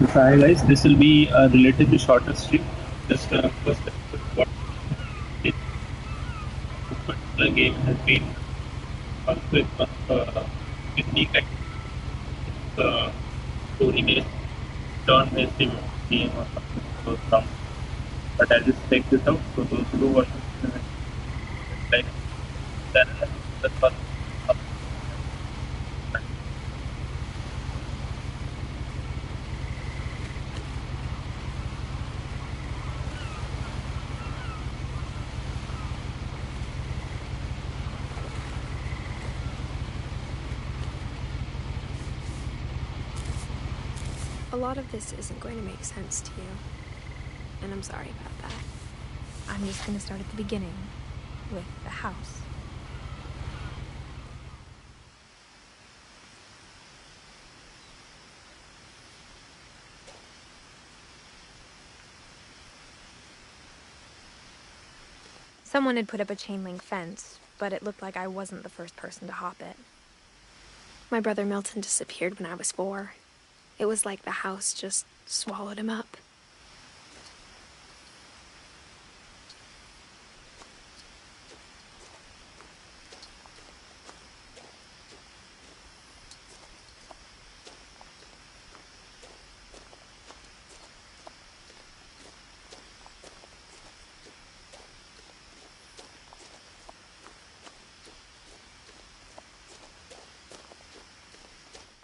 So hi guys, this will be a relatively shorter stream. Just first what this particular game has been also it's one of unique story based turn-based game or something of those terms. But I'll just check this out. So those who watch like then the first A lot of this isn't going to make sense to you, and I'm sorry about that. I'm just going to start at the beginning, with the house. Someone had put up a chain link fence, but it looked like I wasn't the first person to hop it. My brother Milton disappeared when I was 4. It was like the house just swallowed him up.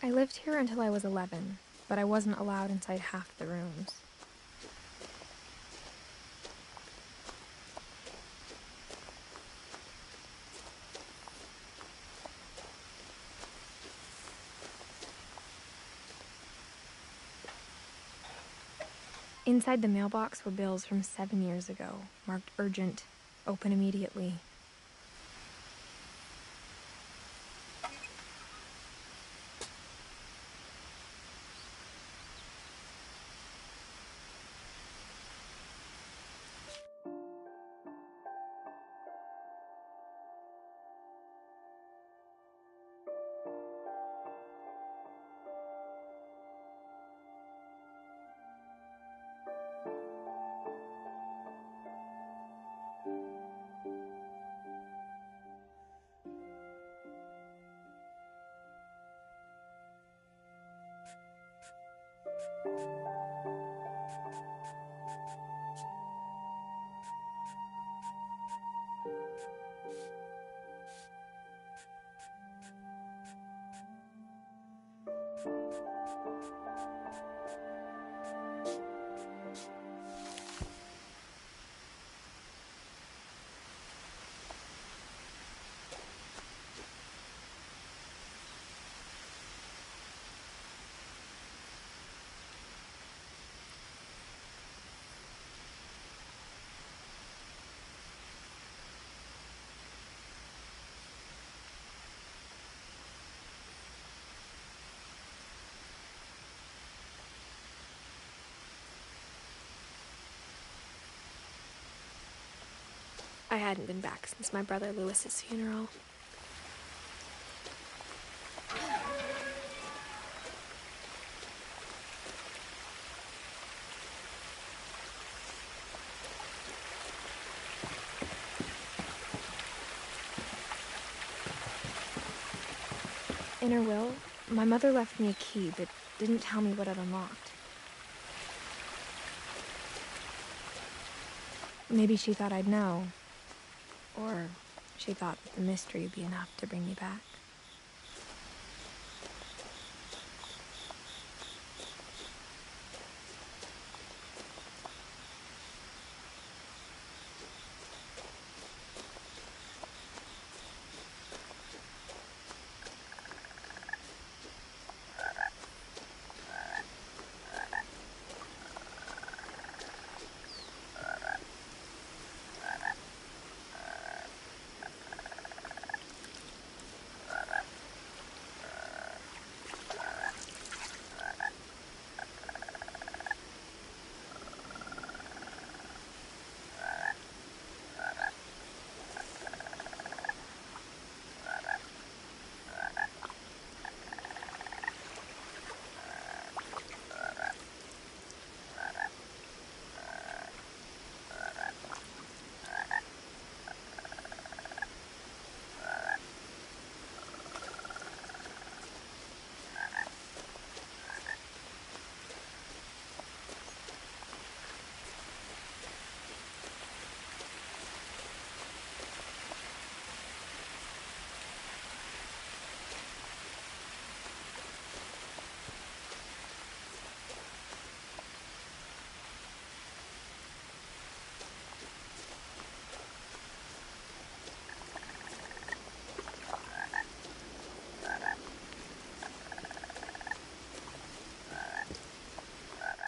I lived here until I was 11, but I wasn't allowed inside half the rooms. Inside the mailbox were bills from 7 years ago, marked urgent, open immediately. I hadn't been back since my brother Lewis's funeral. In her will, my mother left me a key but didn't tell me what it unlocked. Maybe she thought I'd know. Or she thought that the mystery would be enough to bring me back.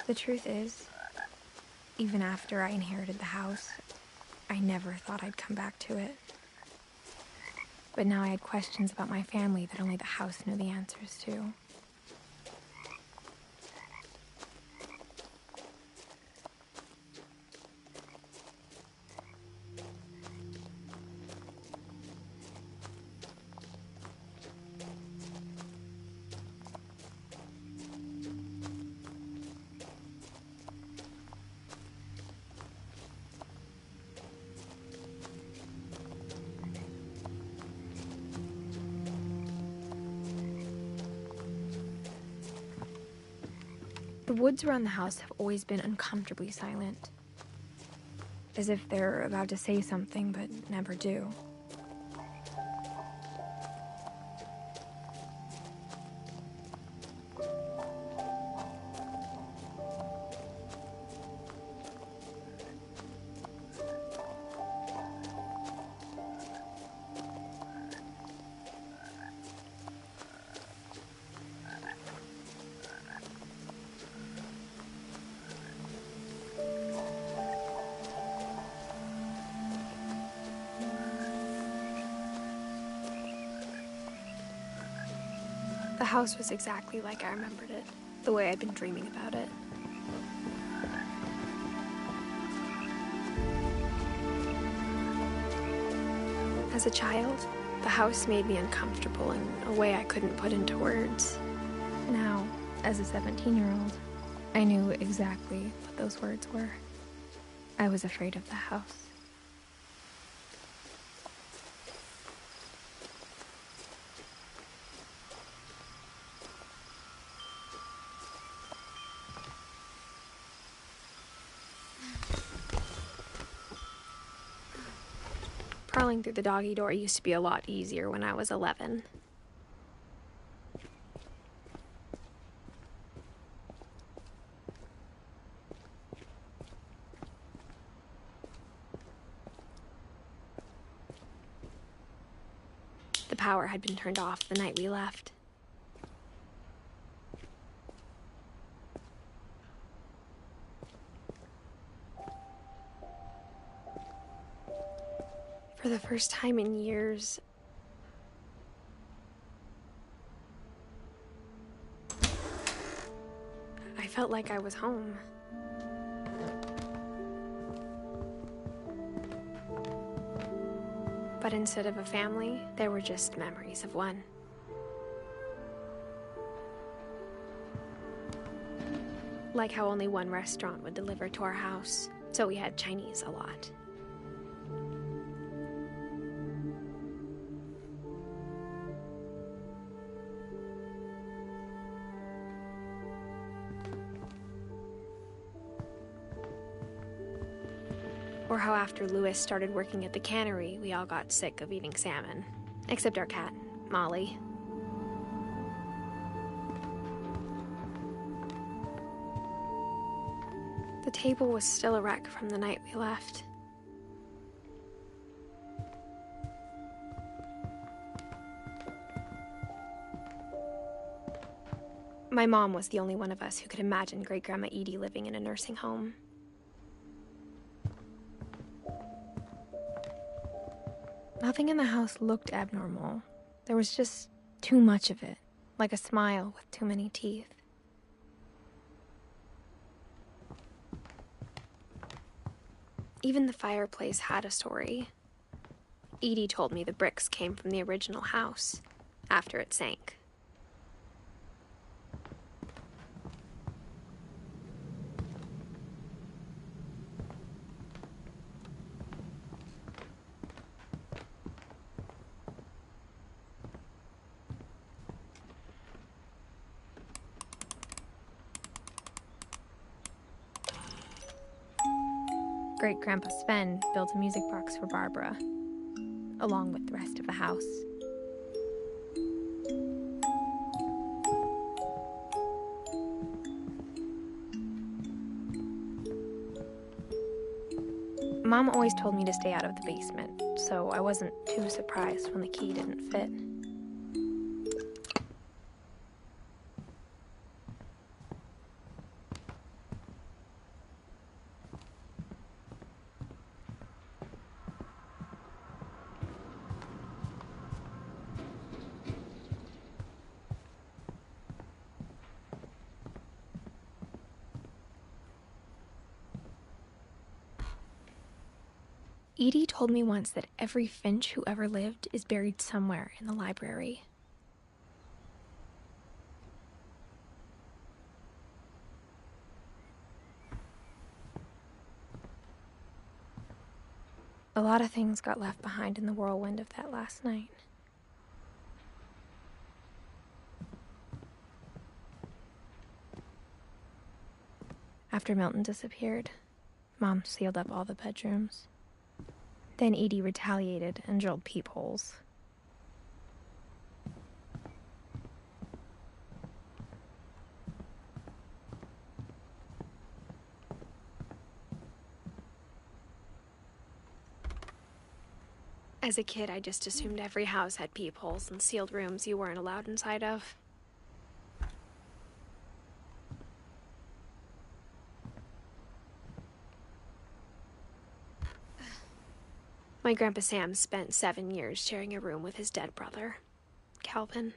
The truth is, even after I inherited the house, I never thought I'd come back to it. But now I had questions about my family that only the house knew the answers to. The woods around the house have always been uncomfortably silent, as if they're about to say something but never do. The house was exactly like I remembered it, the way I'd been dreaming about it. As a child, the house made me uncomfortable in a way I couldn't put into words. Now, as a 17-year-old, I knew exactly what those words were. I was afraid of the house. Crawling through the doggy door used to be a lot easier when I was 11. The power had been turned off the night we left. For the first time in years, I felt like I was home. But instead of a family, there were just memories of one. Like how only one restaurant would deliver to our house, so we had Chinese a lot. Or how after Louis started working at the cannery, we all got sick of eating salmon. Except our cat, Molly. The table was still a wreck from the night we left. My mom was the only one of us who could imagine Great-Grandma Edie living in a nursing home. Nothing in the house looked abnormal. There was just too much of it, like a smile with too many teeth. Even the fireplace had a story. Edie told me the bricks came from the original house, after it sank. Great-Grandpa Sven built a music box for Barbara, along with the rest of the house. Mom always told me to stay out of the basement, so I wasn't too surprised when the key didn't fit. Edie told me once that every Finch who ever lived is buried somewhere in the library. A lot of things got left behind in the whirlwind of that last night. After Milton disappeared, Mom sealed up all the bedrooms. Then Edie retaliated and drilled peepholes. As a kid, I just assumed every house had peepholes and sealed rooms you weren't allowed inside of. My Grandpa Sam spent 7 years sharing a room with his dead brother, Calvin.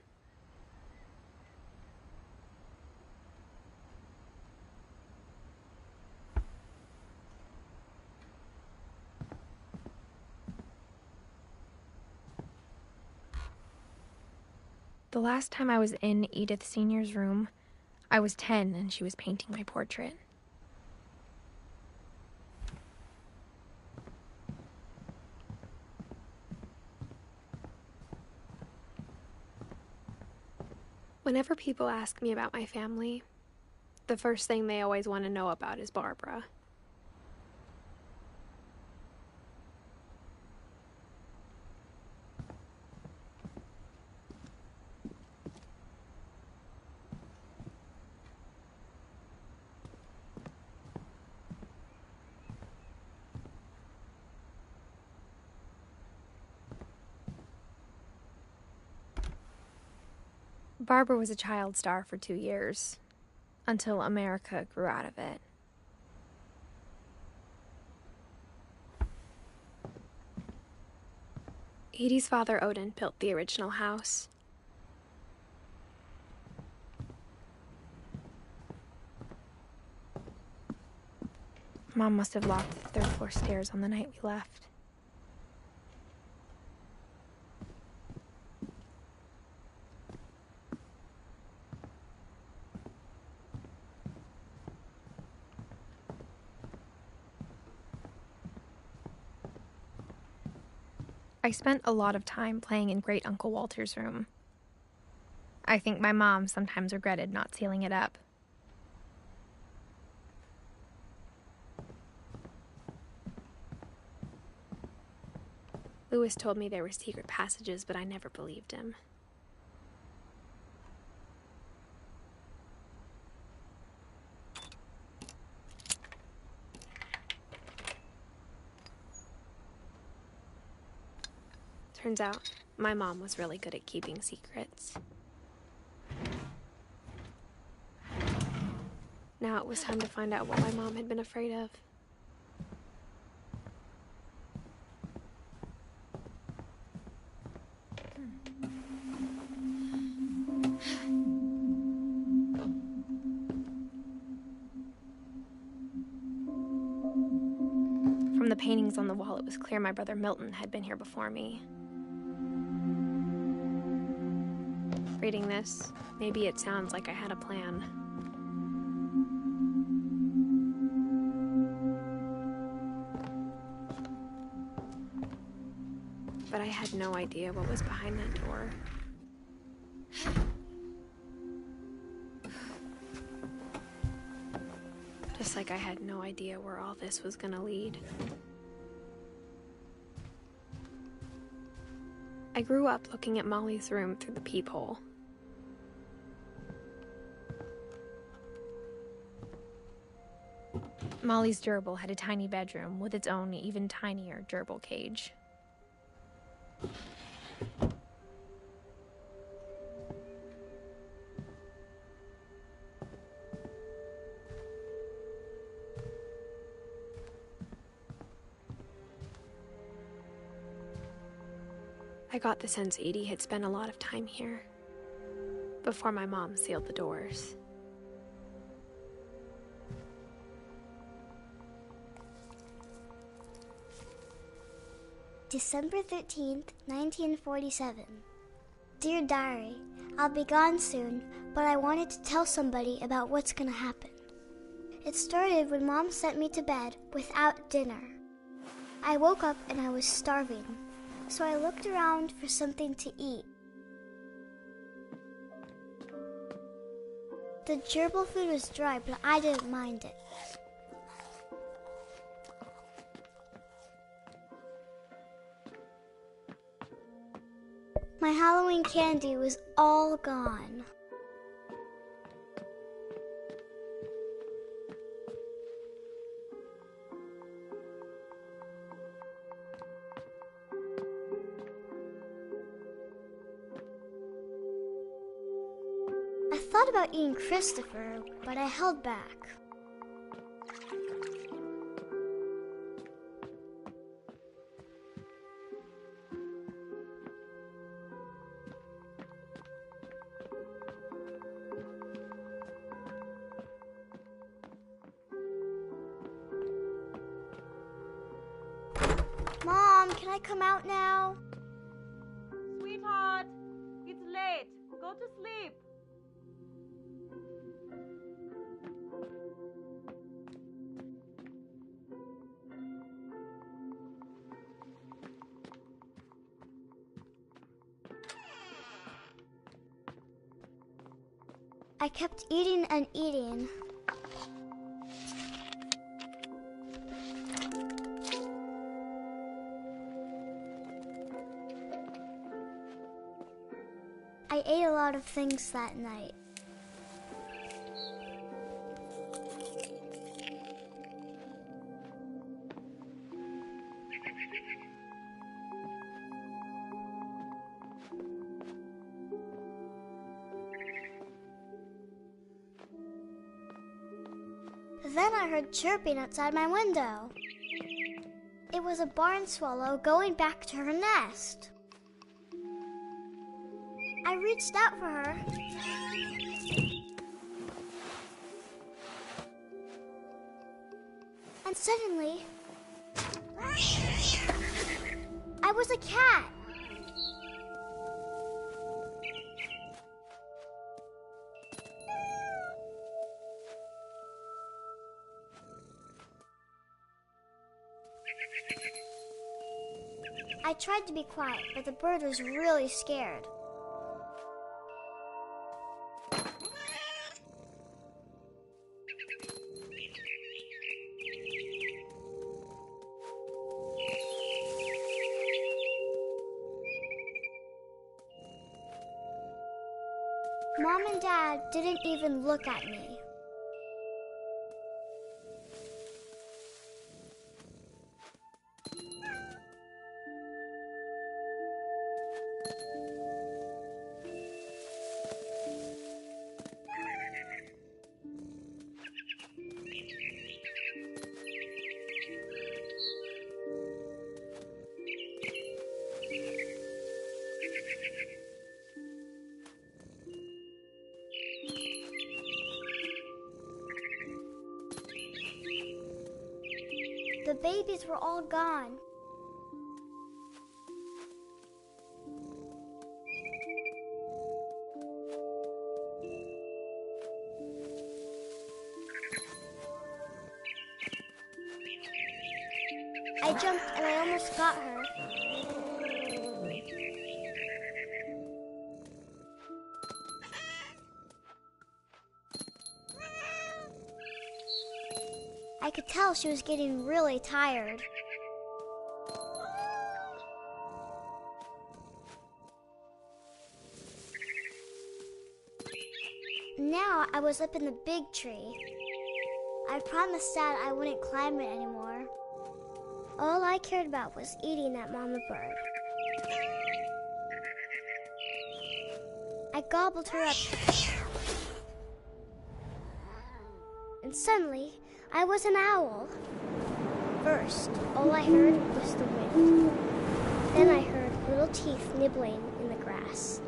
The last time I was in Edith Sr.'s room, I was 10 and she was painting my portrait. Whenever people ask me about my family, the first thing they always want to know about is Barbara. Barbara was a child star for 2 years, until America grew out of it. Edie's father, Odin, built the original house. Mom must have locked the third floor stairs on the night we left. I spent a lot of time playing in Great Uncle Walter's room. I think my mom sometimes regretted not sealing it up. Lewis told me there were secret passages, but I never believed him. Turns out, my mom was really good at keeping secrets. Now it was time to find out what my mom had been afraid of. From the paintings on the wall, it was clear my brother Milton had been here before me. Reading this, maybe it sounds like I had a plan. But I had no idea what was behind that door. Just like I had no idea where all this was gonna lead. I grew up looking at Molly's room through the peephole. Molly's gerbil had a tiny bedroom with its own even tinier gerbil cage. I got the sense Edie had spent a lot of time here, before my mom sealed the doors. December 13th, 1947. Dear Diary, I'll be gone soon, but I wanted to tell somebody about what's gonna happen. It started when Mom sent me to bed without dinner. I woke up and I was starving, so I looked around for something to eat. The gerbil food was dry, but I didn't mind it. My Halloween candy was all gone. I thought about eating Christopher, but I held back. Mom, can I come out now? Sweetheart, it's late. Go to sleep. I kept eating and eating. I ate a lot of things that night. Then I heard chirping outside my window. It was a barn swallow going back to her nest. I reached out for her. And suddenly, I was a cat. I tried to be quiet, but the bird was really scared. Mom and Dad didn't even look at me. The babies were all gone. I jumped and I almost got her. I could tell she was getting really tired. Now I was up in the big tree. I promised Dad I wouldn't climb it anymore. All I cared about was eating that mama bird. I gobbled her up. And suddenly, I was an owl. First, all I heard was the wind. Then I heard little teeth nibbling in the grass.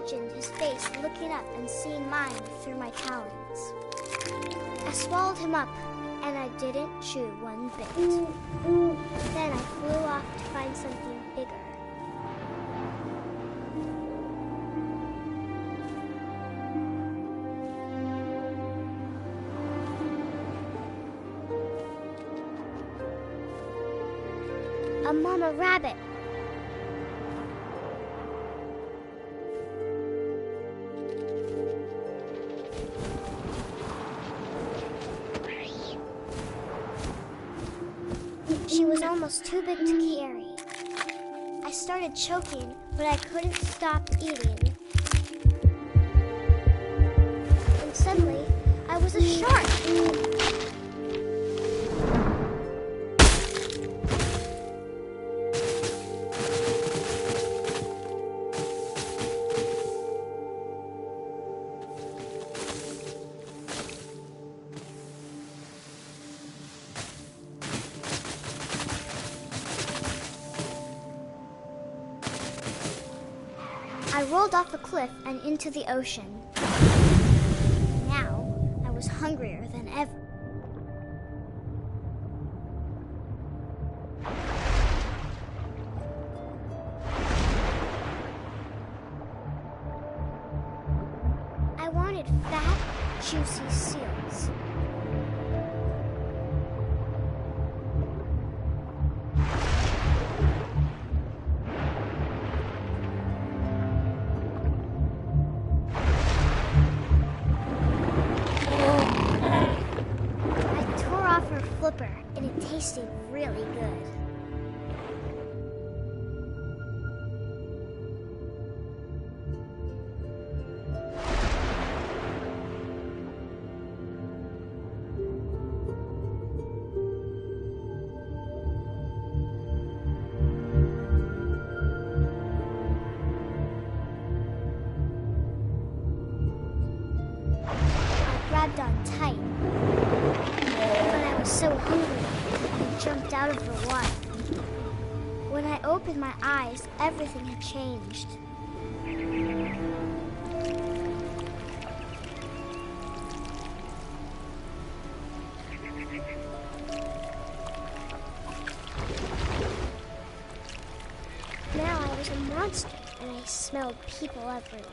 imagined his face looking up and seeing mine through my talons. I swallowed him up, and I didn't chew one bit. Then I flew off to find something bigger. A mama rabbit. She was almost too big to carry. I started choking, but I couldn't stop eating. And suddenly, I was a shark. I rolled off a cliff and into the ocean. Now, I was hungrier than ever. I wanted fat, juicy seals. And it tasted really good. I grabbed on tight. So hungry, I jumped out of the water. When I opened my eyes, everything had changed. Now I was a monster, and I smelled people everywhere.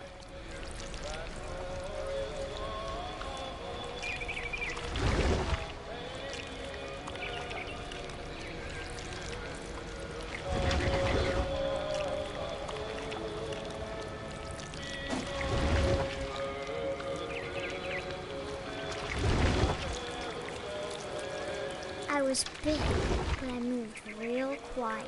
I was big, but I moved real quiet.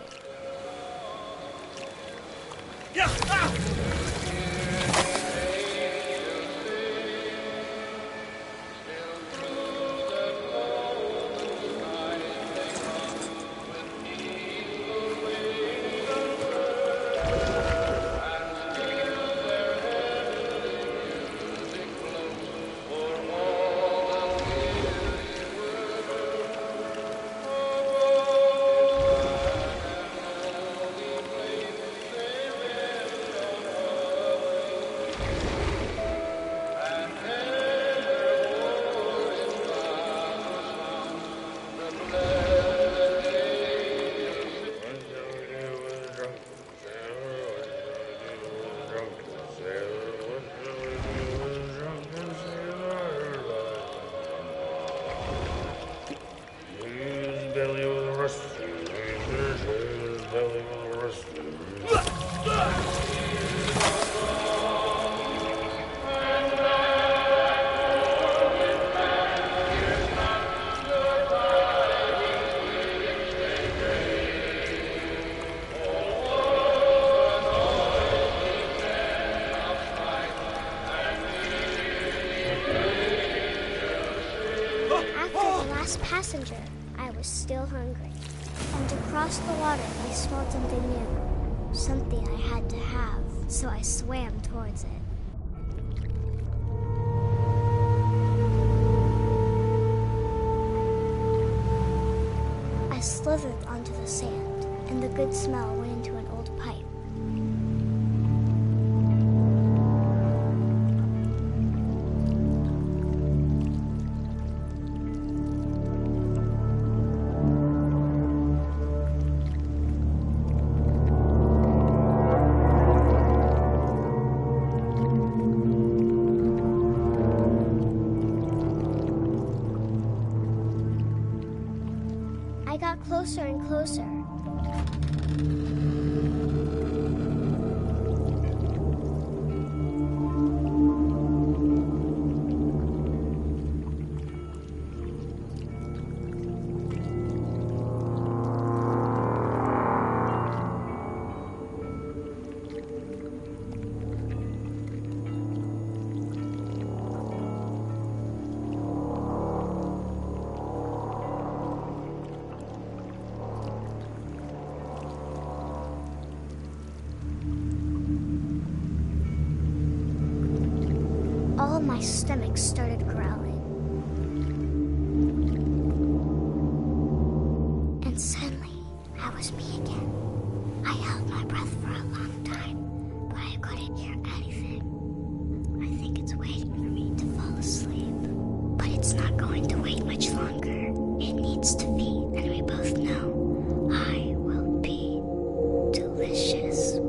Passenger, I was still hungry. And across the water, I smelled something new. Something I had to have, so I swam towards it. I slithered onto the sand, and the good smell went into an old pipe. closer and closer. All my stomach started growling. And suddenly, I was me again. I held my breath for a long time, but I couldn't hear anything. I think it's waiting for me to fall asleep. But it's not going to wait much longer. It needs to feed, and we both know I will be delicious.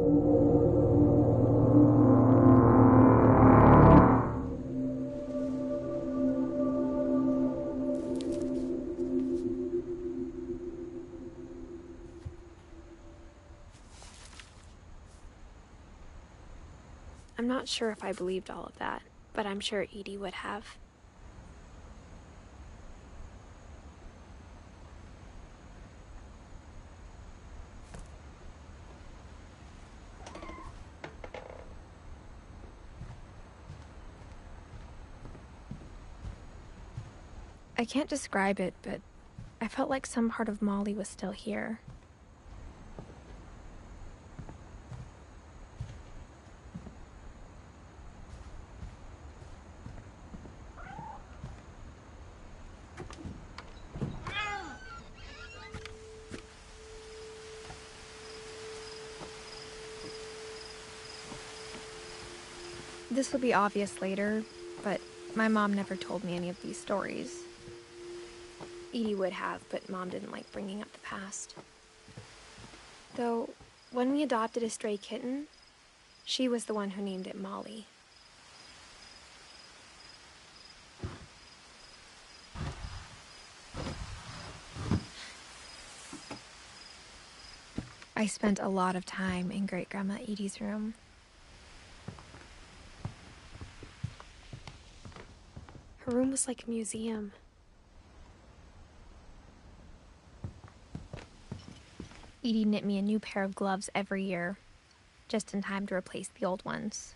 I'm not sure if I believed all of that, but I'm sure Edie would have. I can't describe it, but I felt like some part of Molly was still here. This will be obvious later, but my mom never told me any of these stories. Edie would have, but Mom didn't like bringing up the past. Though, when we adopted a stray kitten, she was the one who named it Molly. I spent a lot of time in Great-Grandma Edie's room. Her room was like a museum. Edie knit me a new pair of gloves every year, just in time to replace the old ones.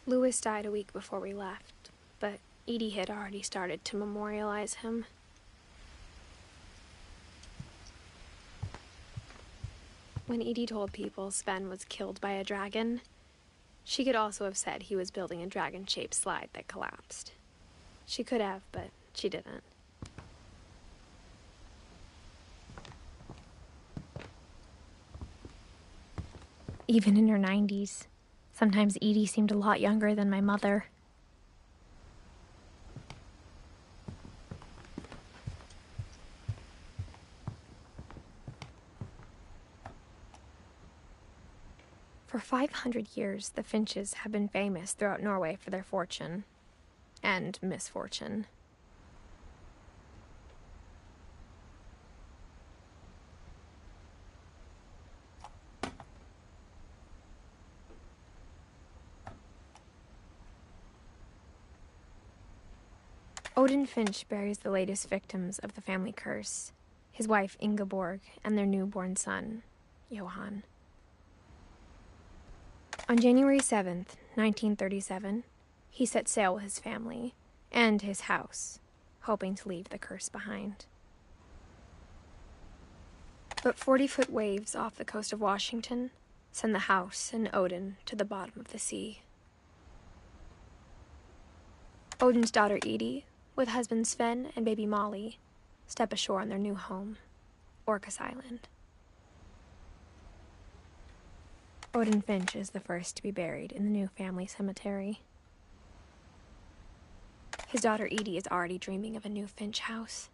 Louis died a week before we left, but Edie had already started to memorialize him. When Edie told people Sven was killed by a dragon, she could also have said he was building a dragon-shaped slide that collapsed. She could have, but she didn't. Even in her 90s, sometimes Edie seemed a lot younger than my mother. For 500 years, the Finches have been famous throughout Norway for their fortune and misfortune. Odin Finch buries the latest victims of the family curse, his wife Ingeborg and their newborn son, Johan. On January 7th, 1937, he set sail with his family and his house, hoping to leave the curse behind. But 40-foot waves off the coast of Washington send the house and Odin to the bottom of the sea. Odin's daughter Edie, with husband Sven and baby Molly, step ashore on their new home, Orcas Island. Odin Finch is the first to be buried in the new family cemetery. His daughter Edie is already dreaming of a new Finch house.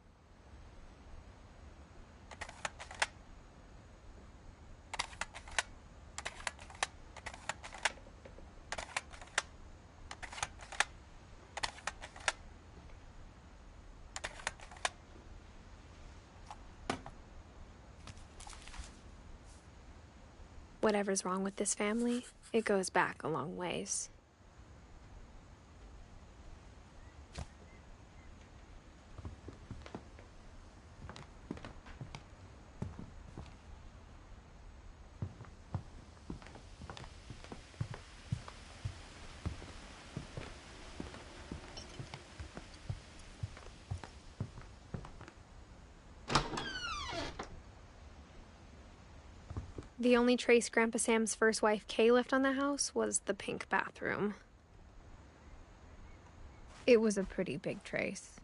Whatever's wrong with this family, it goes back a long ways. The only trace Grandpa Sam's first wife, Kay, left on the house was the pink bathroom. It was a pretty big trace.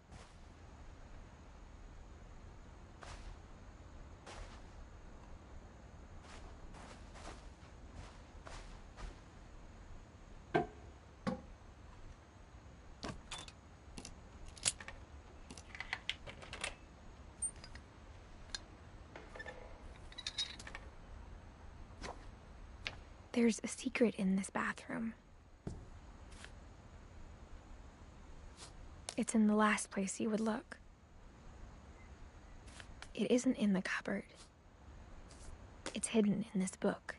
There's a secret in this bathroom. It's in the last place you would look. It isn't in the cupboard. It's hidden in this book.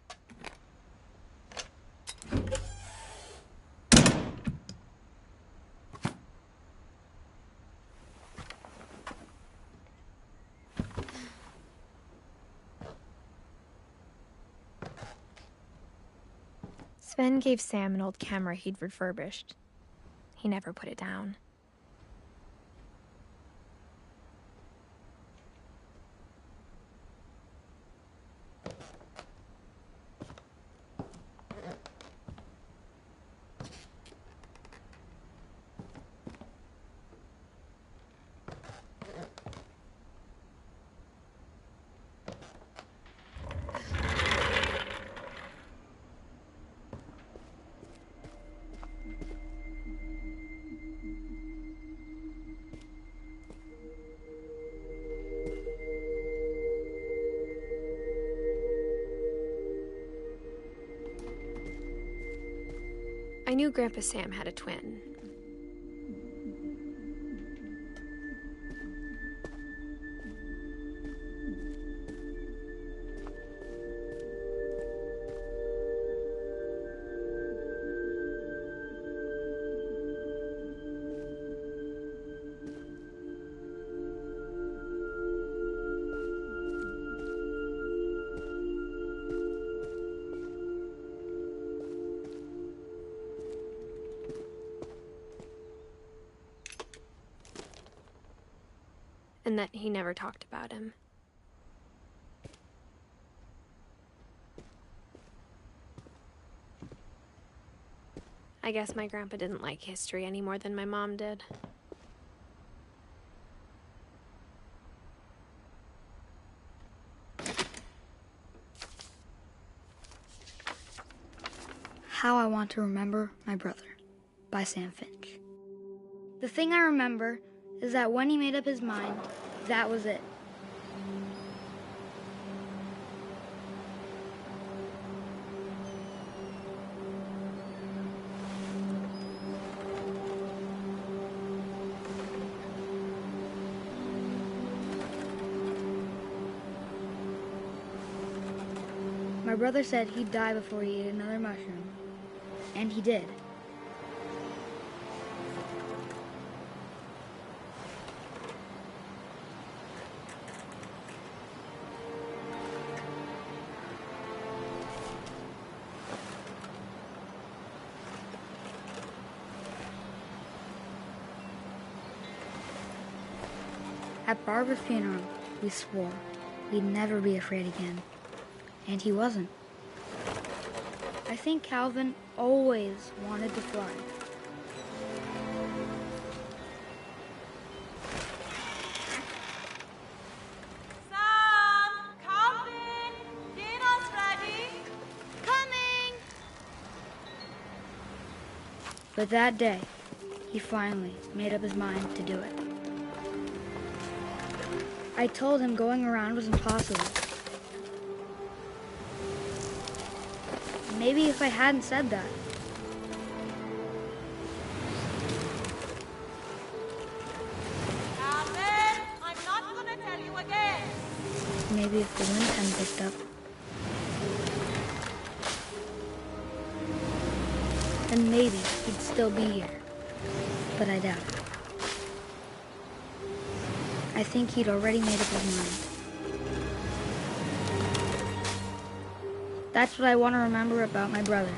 Sven gave Sam an old camera he'd refurbished. He never put it down. I knew Grandpa Sam had a twin. And that he never talked about him. I guess my grandpa didn't like history any more than my mom did. How I Want to Remember My Brother by Sam Finch. The thing I remember is that when he made up his mind, that was it. My brother said he'd die before he ate another mushroom, and he did. At Barbara's funeral, we swore we'd never be afraid again. And he wasn't. I think Calvin always wanted to fly. Sam! Calvin! Dinner's ready! Coming! But that day, he finally made up his mind to do it. I told him going around was impossible. Maybe if I hadn't said that. Calvin! I'm not gonna tell you again! Maybe if the wind hadn't picked up. then maybe he'd still be here. But I doubt it. I think he'd already made up his mind. That's what I want to remember about my brother.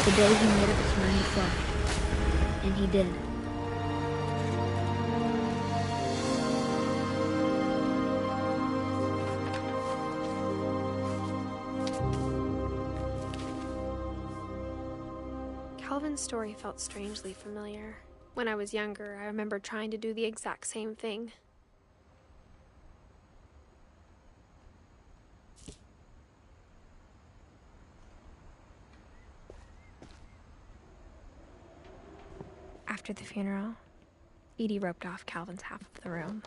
The day he made up his mind to fly. And he did. Calvin's story felt strangely familiar. When I was younger, I remember trying to do the exact same thing. After the funeral, Edie roped off Calvin's half of the room.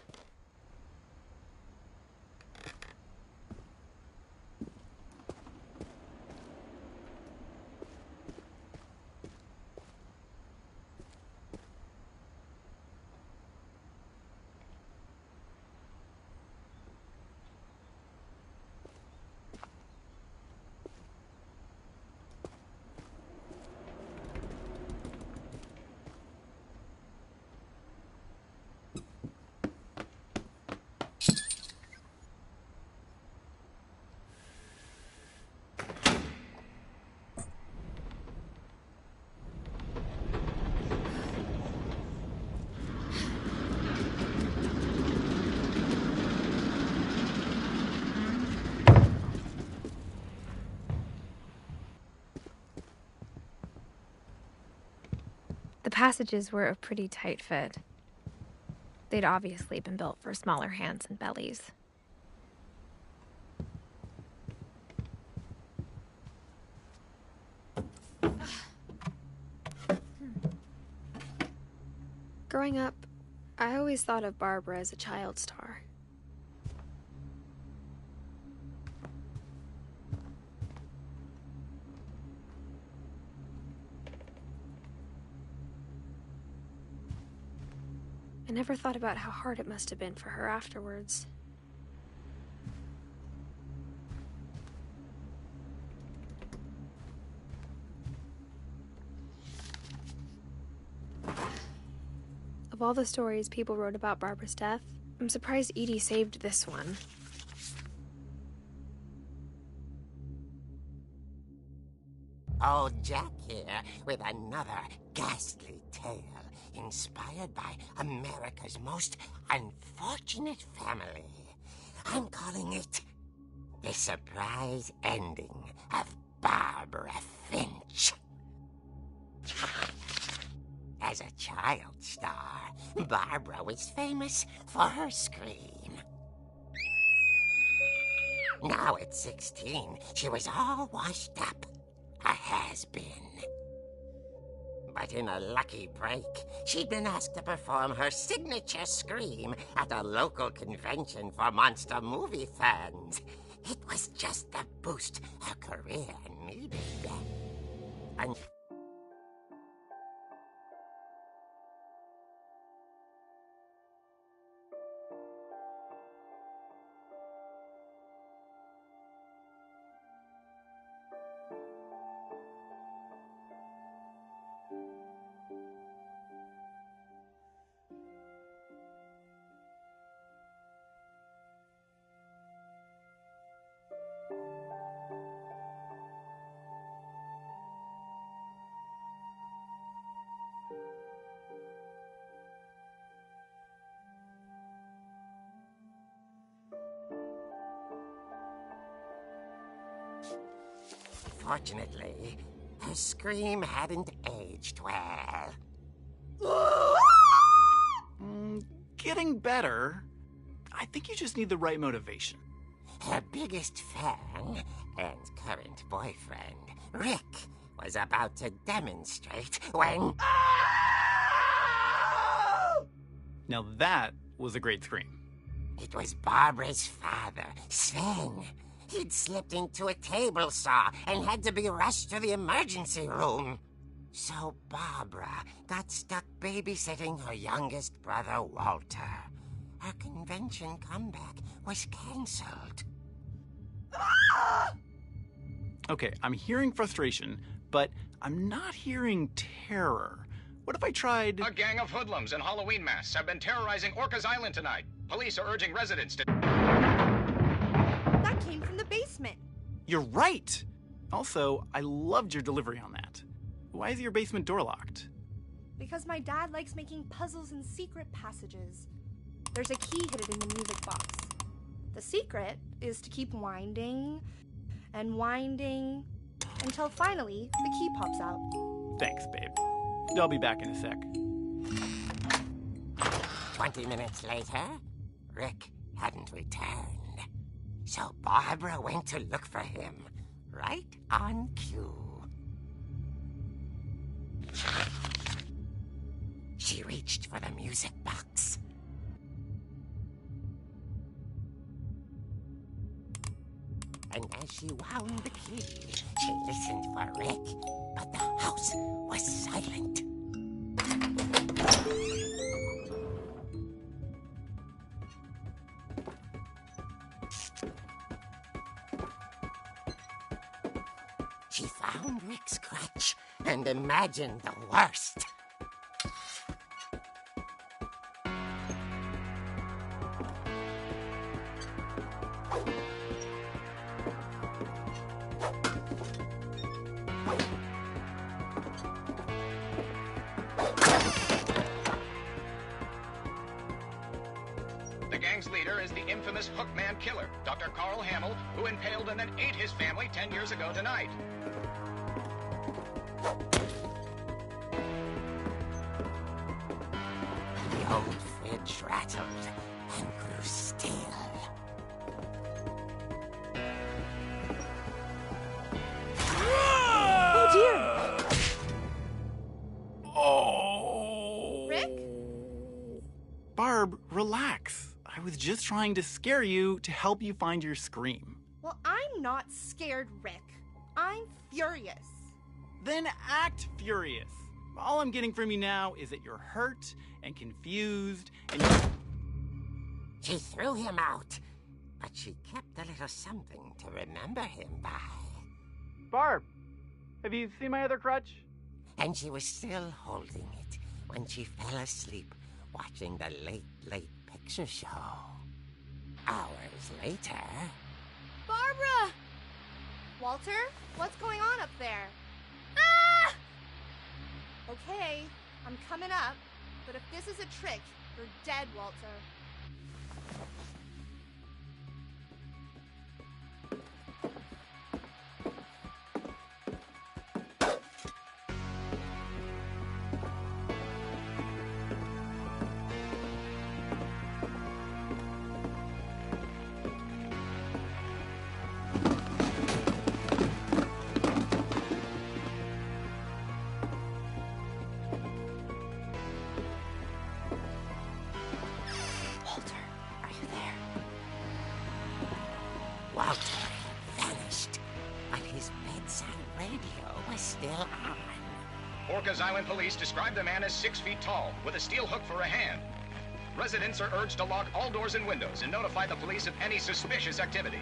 The passages were a pretty tight fit. They'd obviously been built for smaller hands and bellies. Growing up, I always thought of Barbara as a child star. I never thought about how hard it must have been for her afterwards. Of all the stories people wrote about Barbara's death, I'm surprised Edie saved this one. Old Jack here with another ghastly tale inspired by America's most unfortunate family. I'm calling it The Surprise Ending of Barbara Finch. As a child star, Barbara was famous for her scream. Now at 16, she was all washed up. A has-been. But in a lucky break, she'd been asked to perform her signature scream at a local convention for monster movie fans. It was just the boost her career needed. And fortunately, her scream hadn't aged well. Getting better. I think you just need the right motivation. Her biggest fan and current boyfriend, Rick, was about to demonstrate when... Now that was a great scream. It was Barbara's father, Sven. He'd slipped into a table saw and had to be rushed to the emergency room. So Barbara got stuck babysitting her youngest brother, Walter. Her convention comeback was cancelled. Okay, I'm hearing frustration, but I'm not hearing terror. What if I tried... A gang of hoodlums in Halloween masks have been terrorizing Orcas Island tonight. Police are urging residents to... That came from the basement. You're right! Also, I loved your delivery on that. Why is your basement door locked? Because my dad likes making puzzles and secret passages. There's a key hidden in the music box. The secret is to keep winding and winding until finally the key pops out. Thanks, babe. I'll be back in a sec. 20 minutes later, Rick hadn't returned. So Barbara went to look for him, right on cue. She reached for the music box. And as she wound the key, she listened for Rick, but the house was silent. She found Rick's crutch and imagined the worst. The gang's leader is the infamous Hookman killer, Dr. Carl Hamill, who impaled and then ate his family 10 years ago tonight. The old fridge rattled and grew still. Oh dear! Oh! Rick? Barb, relax. I was just trying to scare you to help you find your scream. Well, I'm not scared, Rick. I'm furious. Then act furious. All I'm getting from you now is that you're hurt and confused and She threw him out, but she kept a little something to remember him by. Barb, have you seen my other crutch? And she was still holding it when she fell asleep watching the late picture show. Hours later... Barbara! Walter, what's going on up there? Ah! Okay, I'm coming up, but if this is a trick, you're dead, Walter. Walter had vanished, but his bedside radio was still on. Orcas Island police describe the man as 6 feet tall, with a steel hook for a hand. Residents are urged to lock all doors and windows and notify the police of any suspicious activity.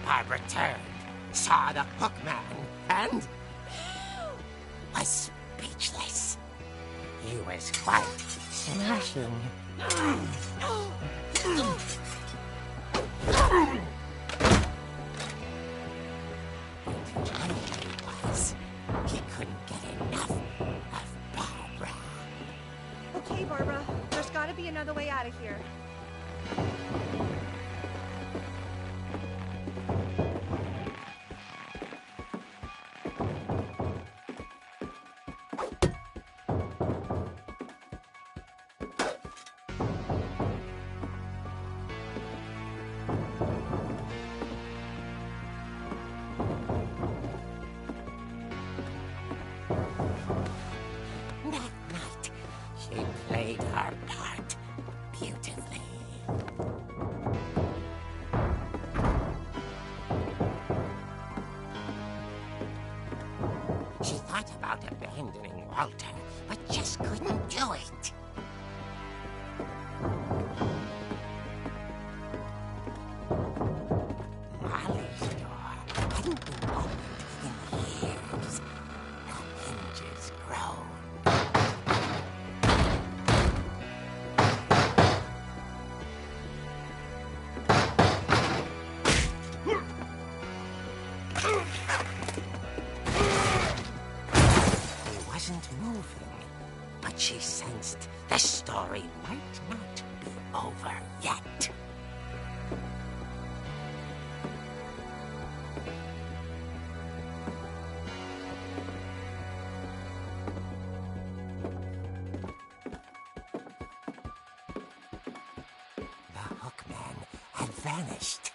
Barbara turned, saw the hookman, and was speechless. He was quite smashing. He couldn't get enough of Barbara. Okay, Barbara, there's gotta be another way out of here. That night, she played her part beautifully. thought about abandoning Walter, but just couldn't do it. Molly's door hadn't been opened in years. The hinges groaned. He wasn't moving, but she sensed the story might not be over yet. The hookman had vanished.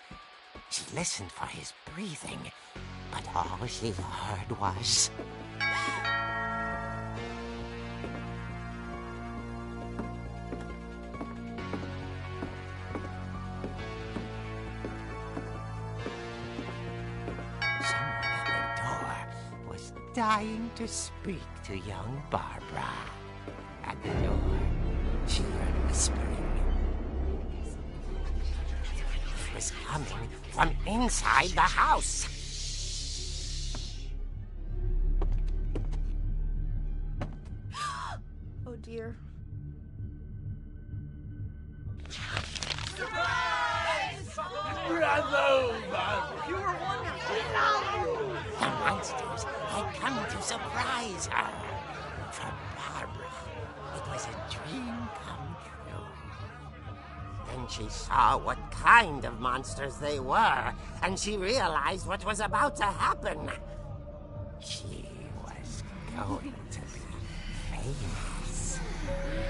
She listened for his breathing, but all she heard was... Someone at the door was dying to speak to young Barbara. At the door, she heard whispering. It was coming from inside the house. Oh dear. The monsters had come to surprise her. For Barbara, it was a dream come true. Then she saw what kind of monsters they were, and she realized what was about to happen. She was going to be famous.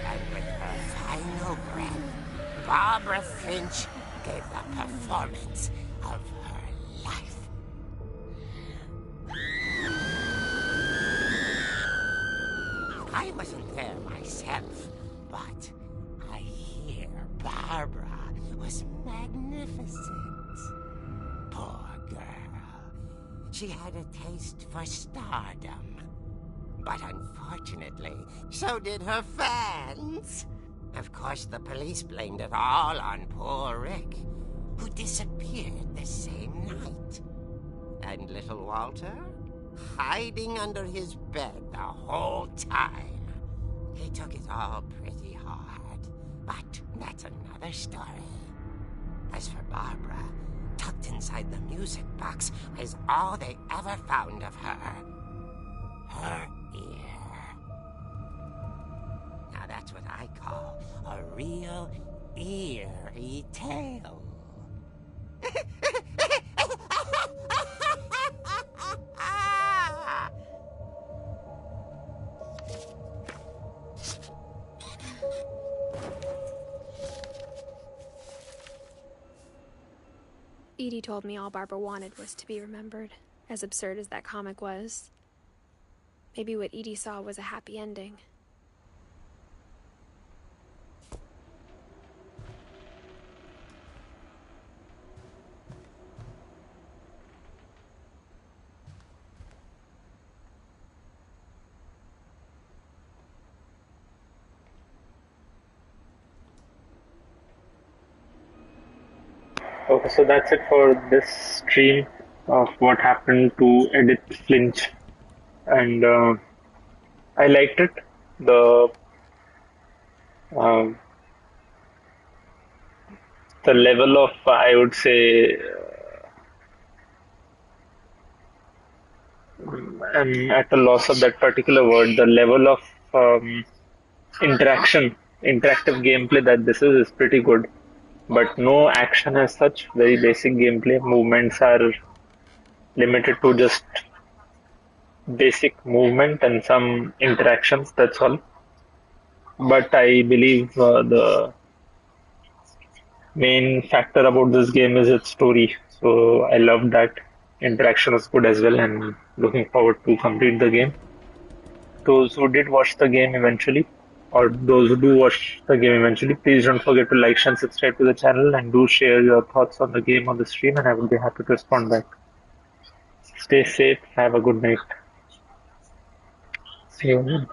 And with her final breath, Barbara Flinch gave the performance of her life. I wasn't there myself, but I hear Barbara was magnificent. Poor girl. She had a taste for stardom. But unfortunately, so did her fans. Of course, the police blamed it all on poor Rick, who disappeared the same night. And little Walter? Hiding under his bed the whole time. He took it all pretty hard, but that's another story. As for Barbara, tucked inside the music box is all they ever found of her. Her ear. Now that's what I call a real eerie tale. Edie told me all Barbara wanted was to be remembered, as absurd as that comic was. Maybe what Edie saw was a happy ending. Okay, so that's it for this stream of what happened to Edith Flinch, and I liked it. The level of, I would say, I'm at a loss of that particular word. The level of interactive gameplay that this is pretty good. But no action as such, very basic gameplay. Movements are limited to just basic movement and some interactions, that's all. But I believe the main factor about this game is its story. So I love that. Interaction is good as well, and looking forward to complete the game. Those who did watch the game eventually, or those who do watch the game eventually, please don't forget to like, share, and subscribe to the channel, and do share your thoughts on the game on the stream, and I will be happy to respond back. Stay safe, have a good night. Amen.